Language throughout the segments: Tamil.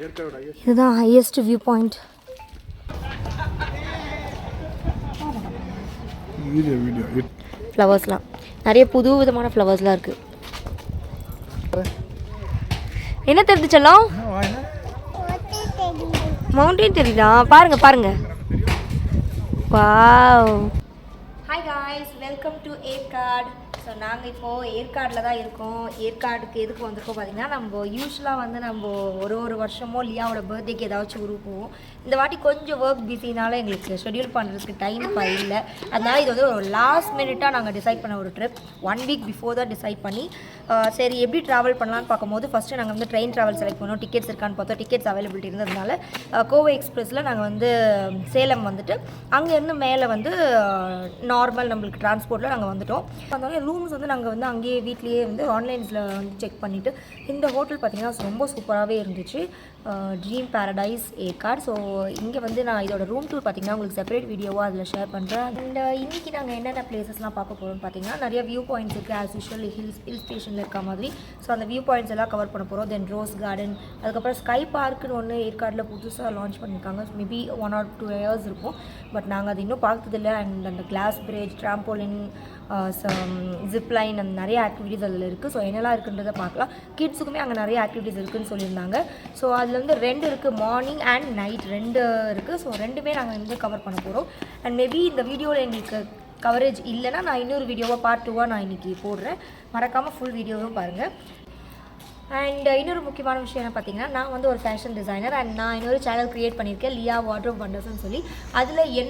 இதுதான் ஹையஸ்ட் வியூ பாயிண்ட். ஃப்ளவர்ஸ்லாம் நிறைய புது விதமான ஃப்ளவர்ஸ்லாம் இருக்குது. என்ன தெரிஞ்சுச்சலாம்? மவுண்டைன் தெரியுதா? பாருங்க பாருங்க. Wow. Hi guys, welcome to Yercaud. So நாங்கள் இப்போது ஏற்காடில் தான் இருக்கோம். ஏற்காடுக்கு எதுக்கு வந்திருக்கோம் பார்த்தீங்கன்னா, நம்ம யூஸ்வலாக வந்து நம்ம ஒரு வருஷமோ லியாவோட பர்த்டேக்கு ஏதாச்சும் ஊருக்கு போவோம். இந்த வாட்டி கொஞ்சம் ஒர்க் பிஸினால எங்களுக்கு ஷெட்யூல் பண்ணுறதுக்கு டைம் இல்லை. அதனால் இது வந்து ஒரு லாஸ்ட் மினிட்டாக நாங்கள் டிசைட் பண்ண ஒரு ட்ரிப். 1 வீக் பிஃபோர் தான் டிசைட் பண்ணி சரி எப்படி ட்ராவல் பண்ணலான்னு பார்க்கும்போது ஃபஸ்ட்டு நாங்கள் வந்து ட்ரெயின் ட்ராவல் செலக்ட் பண்ணோம். டிக்கெட்ஸ் இருக்கான்னு பார்த்தோம். டிக்கெட்ஸ் அவைலபிலிட்டி இருந்ததுனால கோவை எக்ஸ்பிரஸில் நாங்கள் வந்து சேலம் வந்துட்டு அங்கேருந்து மேலே வந்து நார்மல் நம்மளுக்கு டிரான்ஸ்போர்ட்டில் நாங்கள் வந்துட்டோம். அதனால ரூம்ஸ் வந்து நாங்கள் வந்து அங்கேயே வீட்லேயே வந்து ஆன்லைன்ஸில் வந்து செக் பண்ணிவிட்டு இந்த ஹோட்டல் பார்த்திங்கன்னா ரொம்ப சூப்பராகவே இருந்துச்சு. Dream paradise Yercaud. ஸோ இங்கே வந்து நான் இதோட ரூம் டூர் பார்த்திங்கன்னா உங்களுக்கு செப்பரேட் வீடியோவாக அதில் ஷேர் பண்ணுறேன். அண்ட் இன்றைக்கி நாங்கள் என்னென்ன பிளேசஸ்லாம் பார்க்க போகிறோம்னு பார்த்திங்கன்னா, நிறைய வியூ பாயிண்ட்ஸ் இருக்குது. ஆஸ் யூஷுவல் ஹில் ஸ்டேஷனில் இருக்க மாதிரி. ஸோ அந்த வியூ பாயிண்ட்ஸ் எல்லாம் கவர் பண்ண போகிறோம். தென் ரோஸ் கார்டன், அதுக்கப்புறம் ஸ்கை பார்க்குன்னு ஒன்று ஏற்காடில் புதுசாக லான்ச் பண்ணியிருக்காங்க. மேபி 1 or 2 years இருக்கும். பட் நாங்கள் அது இன்னும் பார்த்ததில்லை. அண்ட் அந்த கிளாஸ் பிரிட்ஜ், ட்ராம்போலின், ஜிப்லைன், அந்த நிறைய ஆக்டிவிட்டீஸ் அதில் இருக்குது. ஸோ என்னெல்லாம் இருக்குன்றதை பார்க்கலாம். கிட்ஸுக்குமே அங்கே நிறைய ஆக்டிவிட்டீஸ் இருக்குதுன்னு சொல்லியிருந்தாங்க. ஸோ அதில் வந்து 2 இருக்குது, மார்னிங் அண்ட் நைட் 2 இருக்குது. ஸோ 2மே நாங்கள் வந்து கவர் பண்ண போகிறோம். அண்ட் மேபி இந்த வீடியோவில் எங்களுக்கு கவரேஜ் இல்லைன்னா நான் இன்னொரு வீடியோவாக பார்ட் 2 நான் இன்றைக்கி போடுறேன். மறக்காமல் ஃபுல் வீடியோவும் பாருங்கள். அண்ட் இன்னொரு முக்கியமான விஷயம் என்ன பார்த்தீங்கன்னா, நான் வந்து ஒரு ஃபேஷன் டிசைனர். அண்ட் நான் இன்னொரு சேனல் க்ரியேட் பண்ணியிருக்கேன், லியா வார்ட்ரோப் வண்டர்ஸ்னு சொல்லி. அதில்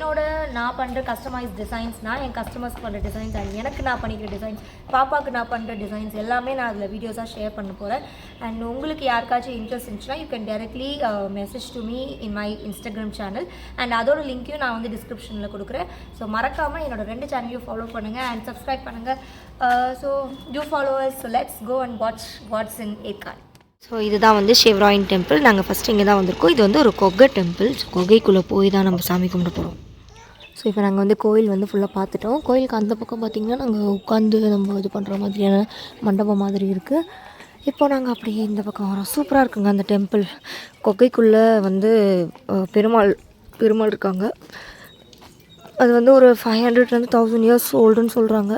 நான் பண்ணுற கஸ்டமைஸ் டிசைன்ஸ், நான் என் கஸ்டமர்ஸ் பண்ணுற டிசைன்ஸ், அண்ட் எனக்கு நான் பண்ணிக்கிற டிசைன்ஸ், பாப்பாவுக்கு நான் பண்ணுற டிசைன்ஸ் எல்லாமே நான் அதில் வீடியோஸாக ஷேர் பண்ண போகிறேன். அண்ட் உங்களுக்கு யாருக்காச்சும் இன்ட்ரெஸ்ட் இருந்துச்சுன்னா you can directly message to me in my Instagram channel. And அதோட லிங்க்கையும் நான் வந்து டிஸ்கிரிப்ஷனில் கொடுக்குறேன். ஸோ மறக்காமல் என்னோட 2 சேனலையும் ஃபாலோ பண்ணுங்கள் அண்ட் சப்ஸ்கிரைப் பண்ணுங்கள். So do followers. So let's go and watch what's in Yercaud. So இதுதான் வந்து சிவராயன் டெம்பிள். நாங்கள் ஃபஸ்ட்டு இங்கே தான் வந்திருக்கோம். இது வந்து ஒரு கொகை டெம்பிள். ஸோ கொகைக்குள்ளே போய் தான் நம்ம சாமி கும்பிட போகிறோம். ஸோ இப்போ நாங்கள் வந்து கோயில் வந்து ஃபுல்லாக பார்த்துட்டோம். கோயிலுக்கு அந்த பக்கம் பார்த்திங்கன்னா நாங்கள் உட்காந்து நம்ம இது பண்ணுற மாதிரியான மண்டபம் மாதிரி இருக்குது. இப்போ நாங்கள் அப்படியே இந்த பக்கம் வரோம். சூப்பராக இருக்குங்க அந்த டெம்பிள். கொகைக்குள்ளே வந்து பெருமாள் இருக்காங்க. அது வந்து ஒரு 500-1000 years ஓல்டுன்னு சொல்கிறாங்க.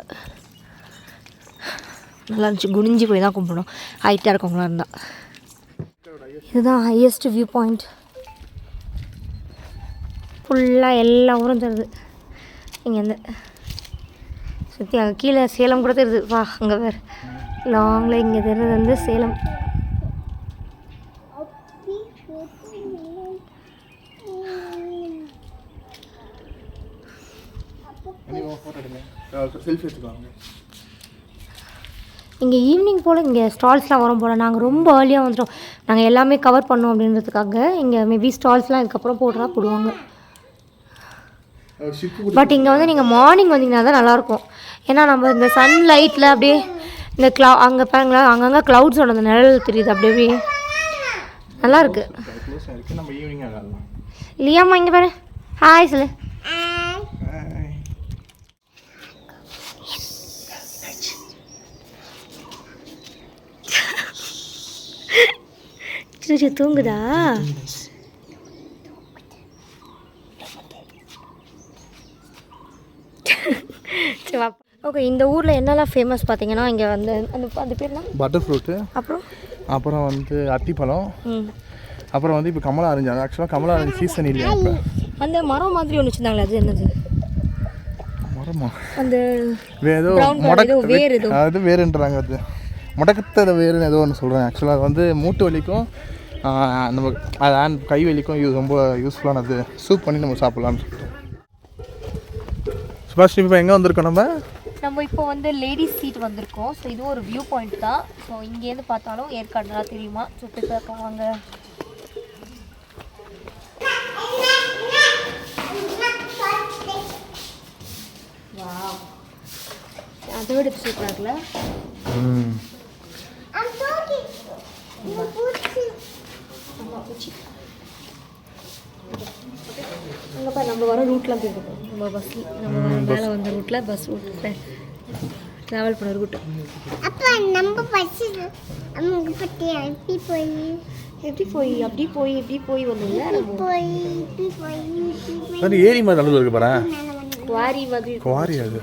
நல்லா இருந்துச்சு. குனிஞ்சு போய் தான் கும்பிடணும், ஹைட்டாக இருக்கவங்களா இருந்தால். இதுதான் ஹையஸ்ட் வியூ பாயிண்ட். ஃபுல்லாக எல்லா ஊரும் தருது இங்கேருந்து சுற்றி. அங்கே கீழே சேலம் கூட தெரியுது. வா அங்கே வேறு லாங்கில் இங்கே தெரியுது வந்து சேலம். இங்கே ஈவினிங் போல் இங்கே ஸ்டால்ஸ்லாம் வரும் போல். நாங்கள் ரொம்ப ஏர்லியாக வந்துட்டோம். நாங்கள் எல்லாமே கவர் பண்ணோம் அப்படின்றதுக்காக. இங்கே மேபி ஸ்டால்ஸ்லாம் இதுக்கப்புறம் போடுவாங்க. பட் இங்கே வந்து நீங்கள் மார்னிங் வந்தீங்கன்னா தான் நல்லாயிருக்கும். ஏன்னா நம்ம இந்த சன்லைட்டில் அப்படியே இந்த அங்கே பாருங்களா, அங்கங்கே க்ளவுட்ஸோட அந்த நிழல் தெரியுது. அப்படியே நல்லாயிருக்கு. இல்லையாம்மா இங்கே பாரு. ஹாய் சொல்லு. தூங்குதா? ஓகே, இந்த ஊரில் என்னெல்லாம் ஃபேமஸ் பார்த்தீங்கன்னா, இங்கே வந்து அந்த பேர்லாம் பட்டர் ஃப்ரூட்டு, அப்புறம் வந்து அத்திப்பழம், அப்புறம் வந்து இப்போ கமலா ஆரஞ்சு. ஆக்சுவலாக கமலா ஆரஞ்சு சீசன் இல்லையா இப்போ. அந்த மரம் மாதிரி ஒன்று வச்சுருந்தாங்களே, அது என்னது மரமா? அந்த ஏதோ வேறு, அது வேறுன்றாங்க. அது முடக்கத்தை வேறுன்னு ஏதோ ஒன்று சொல்கிறேன். ஆக்சுவலாக அது வந்து மூட்டு வலிக்கும் நம்ம கை வலிக்கும் ரொம்ப யூஸ்ஃபுல்லானது. சூப் பண்ணி நம்ம சாப்பிட்லான்னு சொல்லிட்டு. சுபாஷ், இப்போ எங்கே வந்திருக்கோம்? நம்ம இப்போ வந்து லேடிஸ் சீட் வந்திருக்கோம். ஸோ இதுவும் ஒரு வியூ பாயிண்ட் தான். ஸோ இங்கேருந்து பார்த்தாலும் ஏற்காடு நல்லா தெரியுமா. சுற்றி பார்க்குவாங்க. அதை விட சூப்பராக இருக்குல்ல. அங்கேப்பா நம்ம வர ரூட்லாம் போயிருக்கோம். நம்ம மேலே வந்த ரூட்டில் பஸ் ரூட்டில் ட்ராவல் பண்ண ரூட்டு. அப்போ நம்ம பஸ் அங்கே பற்றி போய் எப்படி போய் இப்படி போய் வந்தீங்க அது ஏரி மாதிரி நல்லது இருக்கு பாரு. குவாரி மாதிரி குவாரி அது.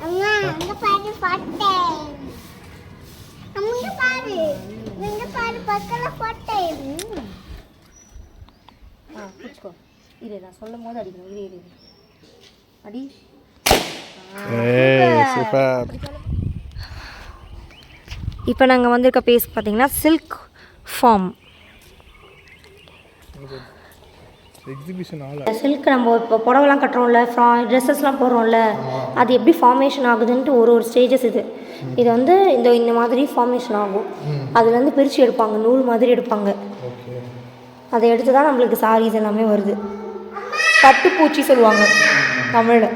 அம்மா அங்க பாரு பாட்டே. அம்மா பாரு. நீங்க பாரு பக்கல பாட்டே. புடிச்சுக்கோ. இரு நான் சொல்லும்போது அடிக்கணும். இரு அடி. சூப்பர். இப்போ நாங்கள் வந்திருக்க பேஸ் பார்த்தீங்கன்னா சில்க் ஃபார்ம். எக்ஸிபிஷன் ஆல சில்க் நம்ம இப்போ புடவைலாம் கட்டுறோம்ல, ட்ரெஸ்ஸஸ்லாம் போடுறோம்ல, அது எப்படி ஃபார்மேஷன் ஆகுதுன்ட்டு ஒரு ஸ்டேஜஸ் இது வந்து இந்த மாதிரி ஃபார்மேஷன் ஆகும். அதுலேருந்து பிரித்து எடுப்பாங்க, நூல் மாதிரி எடுப்பாங்க. அதை எடுத்து தான் நம்மளுக்கு சாரீஸ் எல்லாமே வருது. பட்டுப்பூச்சி சொல்லுவாங்க தமிழில்.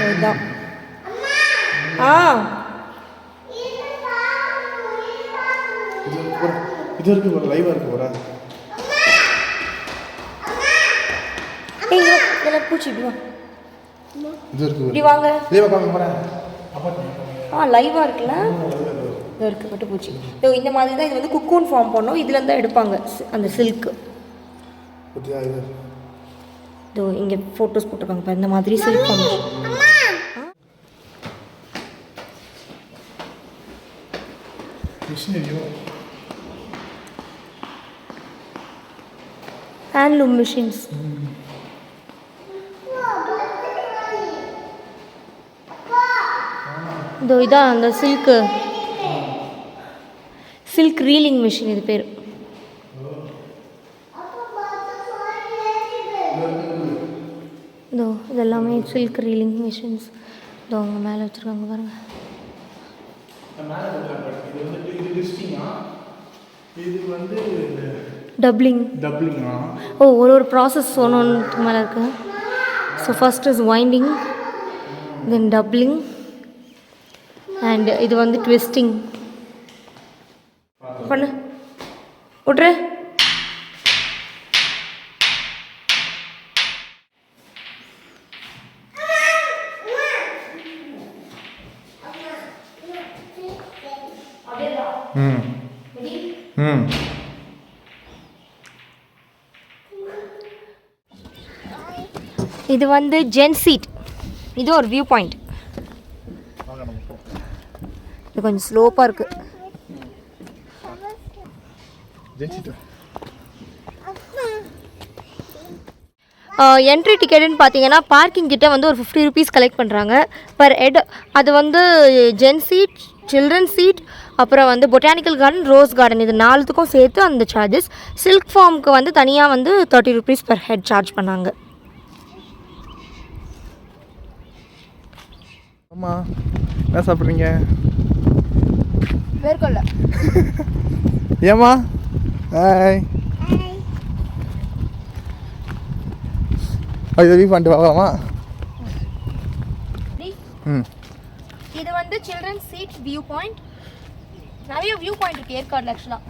இதுதான். இது இருக்கு பாரு, லைவா இருக்கு பாரு. இதெல்லாம் பூச்சி இப்படி வா. இது இருக்கு இப்படி வாங்க. லைவா காமி போறேன். லைவாக இருக்குல்ல, இது இருக்குது பட்டுப்பூச்சி. இந்த மாதிரி தான் இது வந்து குக்கூன் ஃபார்ம் பண்ணோம். இதுலேருந்து தான் எடுப்பாங்க அந்த சில்க்கு. இதோ இங்கே ஃபோட்டோஸ் போட்டிருக்காங்க இப்போ இந்த மாதிரி சில்க் ஃபார்மேஷன். Handloom machines. இதோ இதான் அந்த சில்க் ரீலிங் மிஷின் இது பேர். இதோ இதெல்லாமே சில்க் ரீலிங் மிஷின்ஸ். இதோ அவங்க மேலே வச்சுருக்காங்க பாருங்க. டப்ளிங். ஒரு ப்ராசஸ் ஒன்று மேலே இருக்குது. So first is winding, then doubling, and இது வந்து ட்விஸ்டிங். பண்ணு விட்ரு. இது வந்து ஜென் சீட். இது ஒரு வியூ பாயிண்ட். இது கொஞ்சம் ஸ்லோப்பாக இருக்குது. என்ட்ரி டிக்கெட்டுன்னு பார்த்தீங்கன்னா பார்க்கிங் கிட்ட வந்து ஒரு 50 rupees கலெக்ட் பண்ணுறாங்க பர் ஹெட். அது வந்து ஜென் சீட், சில்ட்ரன் சீட், அப்புறம் வந்து பொட்டானிக்கல் கார்டன், ரோஸ் கார்டன், இது 4த்துக்கும் சேர்த்து அந்த சார்ஜஸ். சில்க் ஃபார்முக்கு வந்து தனியாக வந்து 30 rupees பர் ஹெட் சார்ஜ் பண்ணாங்க. அம்மா என்ன சாப்பிட்றீங்க? வேர்க்கொல்ல. ஏம்மா? ஹாய். அது வியூ பாயிண்ட் வாங்கலாமா? இது வந்து சில்ட்ரன் சீட் வியூ பாயிண்ட். நிறைய வியூ பாயிண்ட் இருக்குது ஏற்காடில். ஆக்சுவலாக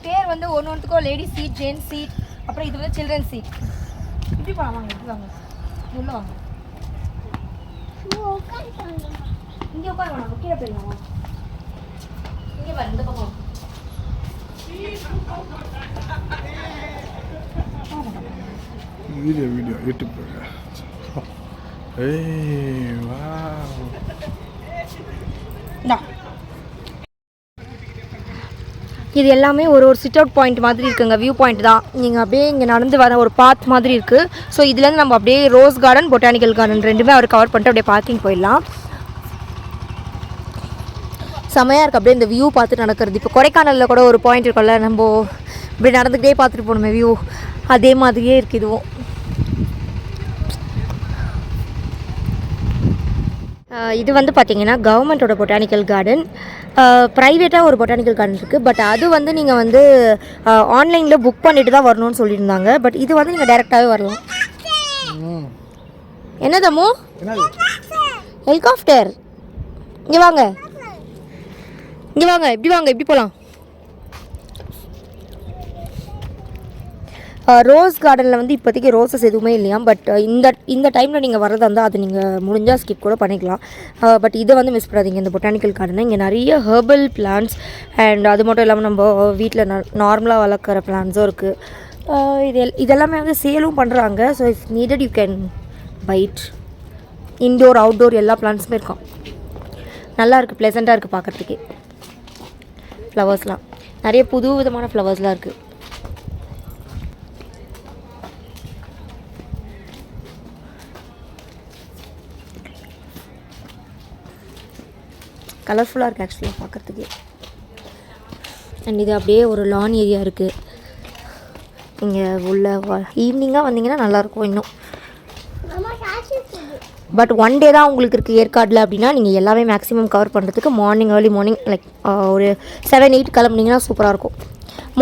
பேர் வந்து ஒன்றுத்துக்கும் லேடிஸ் சீட், ஜென்ஸ் சீட், அப்புறம் இது வந்து சில்ட்ரன் சீட். இப்படி வாங்க, இப்படி வாங்க, உள்ள வாங்க. இங்கே உட்கார வேணாம், கீழே போயிடலாமா? இங்கே பாரு, இந்த பக்கம். Video YouTube. ஏய் வாவ். இது எல்லாமே ஒரு சிட் அவுட் பாயிண்ட் மாதிரி இருக்குங்க. வியூ பாயிண்ட் தான். நீங்கள் அப்படியே இங்கே நடந்து வர ஒரு பாத் மாதிரி இருக்குது. ஸோ இதுலேருந்து நம்ம அப்படியே ரோஸ் கார்டன், பொட்டானிக்கல் கார்டன் ரெண்டுமே அவர் கவர் பண்ணிட்டு அப்படியே பார்க்கிங் போயிடலாம். செமையாக இருக்குது அப்படியே இந்த வியூ பார்த்துட்டு நடக்கிறது. இப்போ கொடைக்கானலில் கூட ஒரு பாயிண்ட் இருக்கும்ல, நம்ம இப்படி நடந்துக்கிட்டே பார்த்துட்டு போகணுமே வியூ, அதே மாதிரியே இருக்குது இதுவும். இது வந்து பார்த்திங்கன்னா கவர்மெண்ட்டோட பொட்டானிக்கல் கார்டன். ப்ரைவேட்டாக ஒரு பொட்டானிக்கல் கார்டன் இருக்குது. பட் அது வந்து நீங்கள் வந்து ஆன்லைனில் புக் பண்ணிட்டு தான் வரணும்னு சொல்லியிருந்தாங்க. பட் இது வந்து நீங்கள் டைரெக்டாகவே வரலாம். என்ன தம்மு? ஹெலிகாப்டர். இங்கே வாங்க, இங்கே வாங்க, இப்படி வாங்க, இப்படி போகலாம். ரோஸ் கார்டனில் வந்து இப்போதைக்கு ரோசஸ் எதுவுமே இல்லையா. பட் இந்த டைமில் நீங்கள் வரதா இருந்தால் அது நீங்கள் முடிஞ்சால் ஸ்கிப் கூட பண்ணிக்கலாம். பட் இதை வந்து மிஸ் பண்ணாதீங்க, இந்த பொட்டானிக்கல் கார்டனை. இங்கே நிறைய ஹெர்பல் பிளான்ட்ஸ் அண்ட் அது மட்டும் இல்லாமல் நம்ம வீட்டில் நார்மலாக வளர்க்குற பிளான்ட்ஸும் இருக்குது. இதெல்லாமே வந்து சேலும் பண்ணுறாங்க. So if needed you can byte. Indoor outdoor எல்லா பிளான்ட்ஸுமே இருக்கும். நல்லா இருக்குது, ப்ளசண்ட்டாக இருக்குது பார்க்குறதுக்கே. ஃப்ளவர்ஸ்லாம் நிறைய புது விதமான ஃப்ளவர்ஸ்லாம் இருக்குது. கலர்ஃபுல்லாக இருக்குது ஆக்சுவலாக பார்க்குறதுக்கே. அண்ட் இது அப்படியே ஒரு லான் ஏரியா இருக்குது. இங்கே உள்ள ஈவினிங்காக வந்தீங்கன்னா நல்லாயிருக்கும் இன்னும். பட் ஒன் டே தான் உங்களுக்கு இருக்குது ஏற்காடில் அப்படின்னா நீங்கள் எல்லாமே மேக்ஸிமம் கவர் பண்ணுறதுக்கு ஏர்லி மார்னிங் லைக் ஒரு 7-8 கிளம்புனீங்கன்னா சூப்பராக இருக்கும்.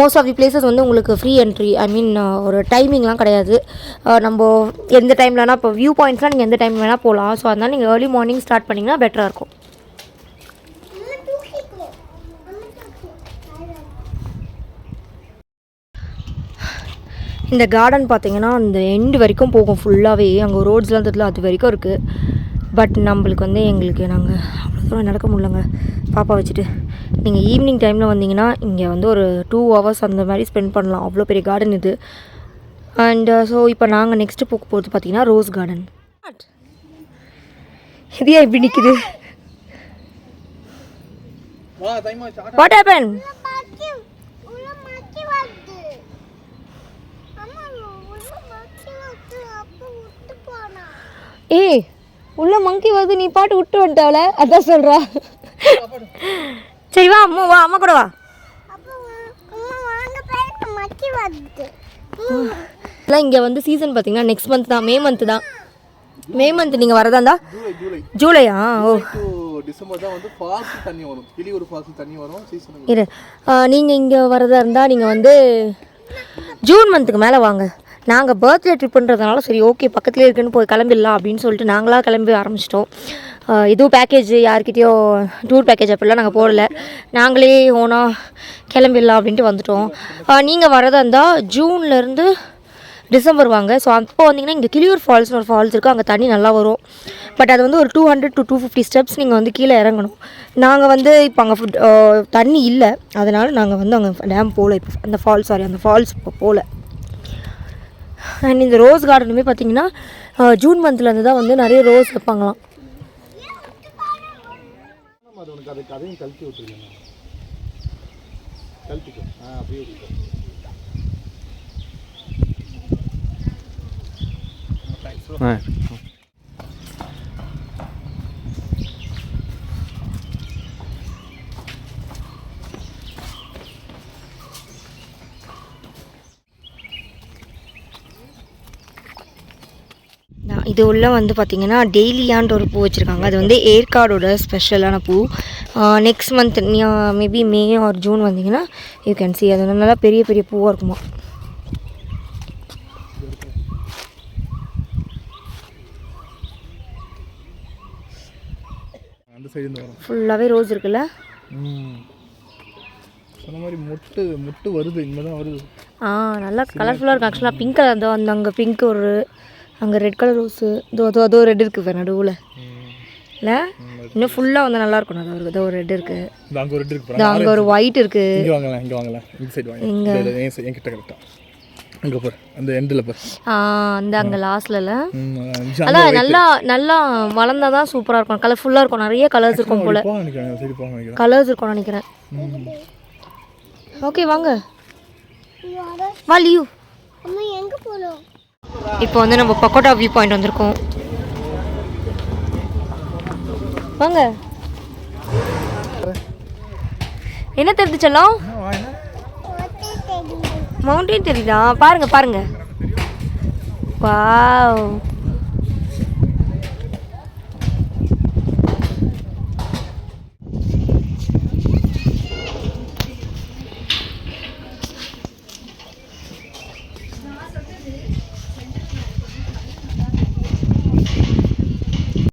மோஸ்ட் ஆஃப் தி பிளேசஸ் வந்து உங்களுக்கு ஃப்ரீ என்ட்ரி, ஐ மீன் ஒரு டைமிங்லாம் கிடையாது. நம்ம எந்த டைமில் வேணால் இப்போ வியூ பாயிண்ட்ஸ்லாம் நீங்கள் எந்த டைம் வேணால் போகலாம். ஸோ அதனால் நீங்கள் ஏர்லி மார்னிங் ஸ்டார்ட் பண்ணிங்கன்னா பெட்டராக இருக்கும். இந்த கார்டன் பார்த்தீங்கன்னா அந்த எண்டு வரைக்கும் போகும் ஃபுல்லாகவே. அங்கே ரோட்ஸ்லாம் தெரியல, அது வரைக்கும் இருக்குது. பட் நம்மளுக்கு வந்து நாங்கள் அவ்வளோ தூரம் நடக்க முடியலங்க பாப்பா வச்சுட்டு. நீங்கள் ஈவினிங் டைமில் வந்தீங்கன்னா இங்கே வந்து ஒரு 2 hours அந்த மாதிரி ஸ்பெண்ட் பண்ணலாம். அவ்வளோ பெரிய கார்டன் இது. அண்ட் ஸோ இப்போ நாங்கள் நெக்ஸ்ட்டு போக போகிறது பார்த்தீங்கன்னா ரோஸ் கார்டன். இது ஏன் இப்படி நிற்குது? What happen? ஏய் உள்ள மங்கி வருது, நீ பாட்டு விட்டு வந்துட்டாவல, அதான் சொல்கிறா. சரி வா அம்மா, வா அம்மா கூட வா. இங்கே வந்து சீசன் பார்த்தீங்கன்னா நெக்ஸ்ட் மந்த் தான், மே மந்த் நீங்கள் வரதா இருந்தா ஜூலையா? ஓ டிசம்பர் தான் வந்து ஃபால்ஸ் தண்ணி வரும், கிளியூர் ஃபால்ஸ் தண்ணி வரும் சீசன். இரு, நீங்கள் இங்கே வரதா இருந்தால் நீங்கள் வந்து ஜூன் மந்த்துக்கு மேலே வாங்க. நாங்கள் பர்த்டே ட்ரிப்புன்றதுனால சரி ஓகே பக்கத்துலேயே இருக்குன்னு போய் கிளம்பிடலாம் அப்படின்னு சொல்லிட்டு நாங்களாக கிளம்பி ஆரம்பிச்சிட்டோம். இதுவும் பேக்கேஜ் யார்கிட்டயோ டூர் பேக்கேஜ் அப்படிலாம் நாங்கள் போடல, நாங்களே ஓனாக கிளம்பிடலாம் அப்படின்ட்டு வந்துட்டோம். நீங்கள் வரதா இருந்தால் ஜூன்லேருந்து டிசம்பர் வாங்க. ஸோ அப்போ வந்தீங்கன்னா இங்கே கிளியூர் ஃபால்ஸ்னு ஒரு ஃபால்ஸ் இருக்குது, அங்கே தண்ணி நல்லா வரும். பட் அது வந்து ஒரு 200 to 250 ஸ்டெப்ஸ் நீங்கள் வந்து கீழே இறங்கணும். நாங்கள் வந்து இப்போ அங்கே தண்ணி இல்லை, அதனால் நாங்கள் வந்து அங்கே டேம் போகல. இப்போ அந்த ஃபால்ஸ் இப்போ போகல. அண்ட் இந்த ரோஸ் கார்டனுமே பார்த்தீங்கன்னா ஜூன் மந்த்லேருந்து தான் வந்து நிறைய ரோஸ் வைப்பாங்களாம். இது உள்ள வந்து பார்த்திங்கன்னா டெய்லியான்ற ஒரு பூ வச்சுருக்காங்க. அது வந்து ஏற்காடோட ஸ்பெஷலான பூ. நெக்ஸ்ட் மந்த் மேபி மே ஆர் ஜூன் வந்தீங்கன்னா யூ கேன் சி. அது நல்லா பெரிய பெரிய பூவாக இருக்குமா. ஃபுல்லாகவே ரோஸ் இருக்குல்ல. சொன்ன மாதிரி மொட்டு வருது, இங்கே தான் வருது. நல்லா கலர்ஃபுல்லாக இருக்கும் ஆக்சுவலாக. பிங்க் கலர் தான் அந்த அங்கே பிங்க் ஒரு, அங்கே ரெட் கலர் ரோஸு, அதோ ரெட் இருக்குது நடுவில் இல்லை. இன்னும் ஃபுல்லாக வந்து நல்லா இருக்கும். அது ஒரு ஒரு ரெட் இருக்குது, அங்கே ஒரு ஒயிட் இருக்குது. அங்கே பாரு அந்த எண்டில் பாரு. அந்த அங்கே லாஸ்ட்ல அதான் நல்லா வளர்ந்தால் தான் சூப்பராக இருக்கும், கலர்ஃபுல்லாக இருக்கும். நிறைய கலர்ஸ் இருக்கும் போல், கலர்ஸ் இருக்கும்னு நினைக்கிறேன். ஓகே வாங்க வா லீவ். இப்போ வந்து நம்ம பக்கோட்டா வியூ பாயிண்ட் வந்திருக்கோம். வாங்க. என்ன தெரிஞ்சு செல்லம்? மவுண்டைன் தெரியுதா? பாருங்க வாவ்.